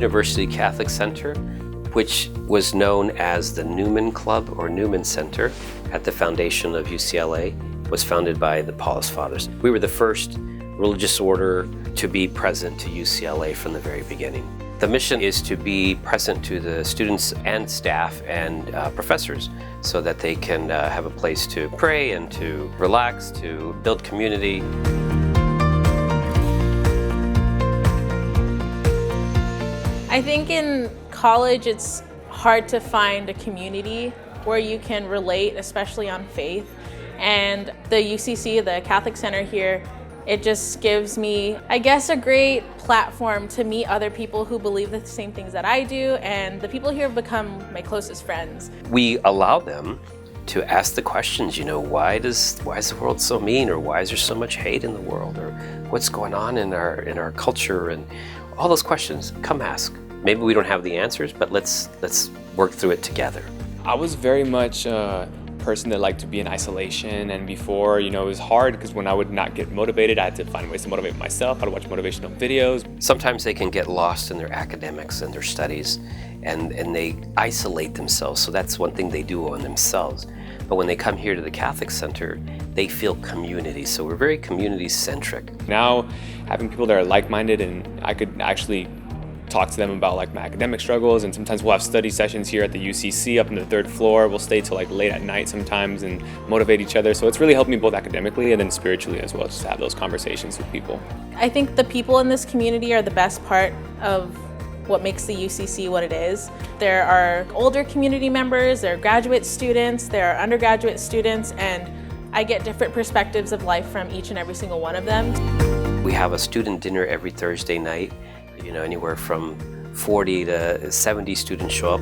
University Catholic Center, which was known as the Newman Club or Newman Center at the foundation of UCLA, was founded by the Paulist Fathers. We were the first religious order to be present to UCLA from the very beginning. The mission is to be present to the students and staff and professors so that they can have a place to pray and to relax, to build community. I think in college it's hard to find a community where you can relate, especially on faith. And the UCC, the Catholic Center here, it just gives me, I guess, a great platform to meet other people who believe the same things that I do, and the people here have become my closest friends. We allow them to ask the questions, why is the world so mean, or why is there so much hate in the world, or what's going on in our culture, and all those questions. Come ask. Maybe we don't have the answers, but let's work through it together. I was very much a person that liked to be in isolation, and before, it was hard because when I would not get motivated, I had to find ways to motivate myself. I'd watch motivational videos. Sometimes they can get lost in their academics and their studies, and they isolate themselves, so that's one thing they do on themselves. But when they come here to the Catholic Center, they feel community, so we're very community-centric. Now, having people that are like-minded, and I could actually talk to them about my academic struggles, and sometimes we'll have study sessions here at the UCC up on the 3rd floor. We'll stay till late at night sometimes and motivate each other. So it's really helped me both academically and then spiritually as well, just to have those conversations with people. I think the people in this community are the best part of what makes the UCC what it is. There are older community members, there are graduate students, there are undergraduate students, and I get different perspectives of life from each and every single one of them. We have a student dinner every Thursday night. Anywhere from 40 to 70 students show up.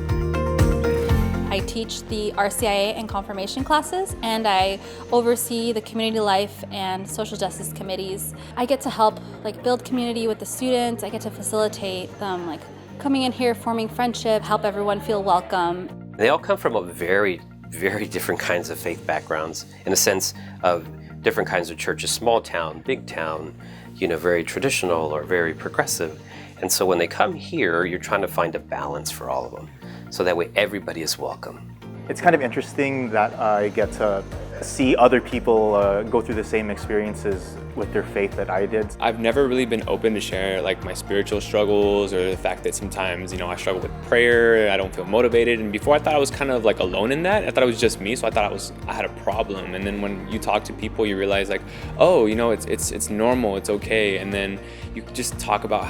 I teach the RCIA and confirmation classes, and I oversee the community life and social justice committees. I get to help build community with the students. I get to facilitate them coming in here, forming friendship, help everyone feel welcome. They all come from a very, very different kinds of faith backgrounds, in a sense of different kinds of churches, small town, big town, very traditional or very progressive. And so when they come here, you're trying to find a balance for all of them, so that way everybody is welcome. It's kind of interesting that I get to see other people go through the same experiences with their faith that I did. I've never really been open to share my spiritual struggles, or the fact that sometimes I struggle with prayer, I don't feel motivated, and before I thought I was kind of alone in that. I thought it was just me, so I thought I had a problem. And then when you talk to people, you realize oh, it's normal, it's okay. And then you just talk about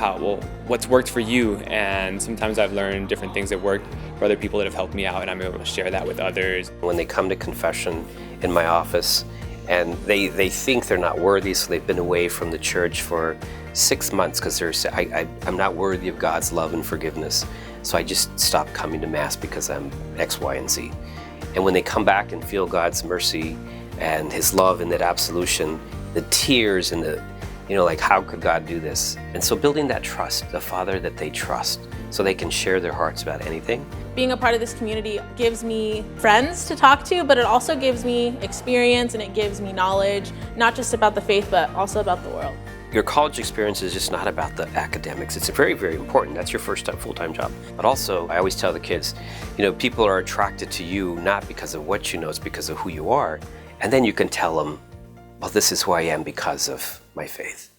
what's worked for you, and sometimes I've learned different things that worked for other people that have helped me out, and I'm able to share that with others. When they come to confession in my office, and they think they're not worthy, so they've been away from the church for 6 months because they're saying, I'm not worthy of God's love and forgiveness, so I just stopped coming to Mass because I'm X, Y, and Z. And when they come back and feel God's mercy and His love in that absolution, the tears and the, how could God do this? And so building that trust, the Father that they trust, so they can share their hearts about anything. Being a part of this community gives me friends to talk to, but it also gives me experience, and it gives me knowledge, not just about the faith, but also about the world. Your college experience is just not about the academics. It's very, very important. That's your first full-time job. But also, I always tell the kids, people are attracted to you not because of what you know, it's because of who you are. And then you can tell them, well, this is who I am because of my faith.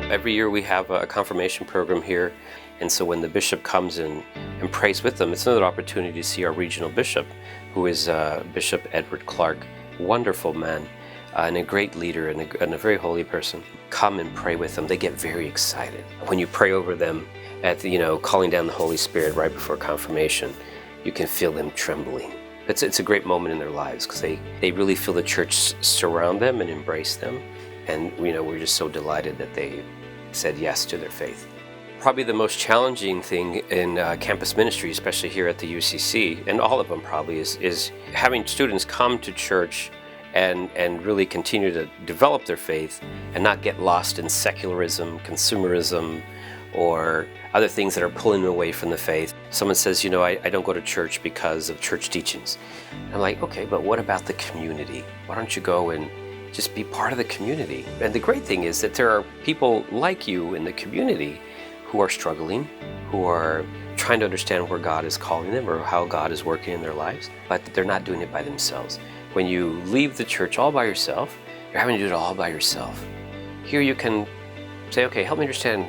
Every year we have a confirmation program here, and so when the bishop comes in and prays with them, it's another opportunity to see our regional bishop, who is Bishop Edward Clark, wonderful man, and a great leader and a very holy person. Come and pray with them. They get very excited. When you pray over them at calling down the Holy Spirit right before confirmation, you can feel them trembling. It's a great moment in their lives because they really feel the church surround them and embrace them, and we're just so delighted that they said yes to their faith. Probably the most challenging thing in campus ministry, especially here at the UCC, and all of them probably, is having students come to church and really continue to develop their faith and not get lost in secularism, consumerism, or other things that are pulling them away from the faith. Someone says, I don't go to church because of church teachings. I'm like, okay, but what about the community? Why don't you go and just be part of the community. And the great thing is that there are people like you in the community who are struggling, who are trying to understand where God is calling them or how God is working in their lives, but they're not doing it by themselves. When you leave the church all by yourself, you're having to do it all by yourself. Here you can say, okay, help me understand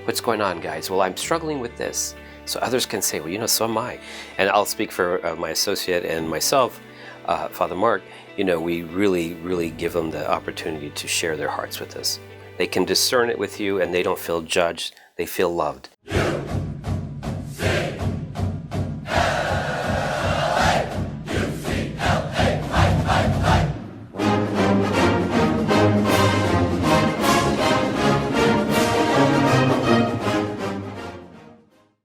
what's going on, guys. Well, I'm struggling with this. So others can say, well, so am I. And I'll speak for my associate and myself, Father Mark. We really give them the opportunity to share their hearts with us. They can discern it with you and they don't feel judged. They feel loved.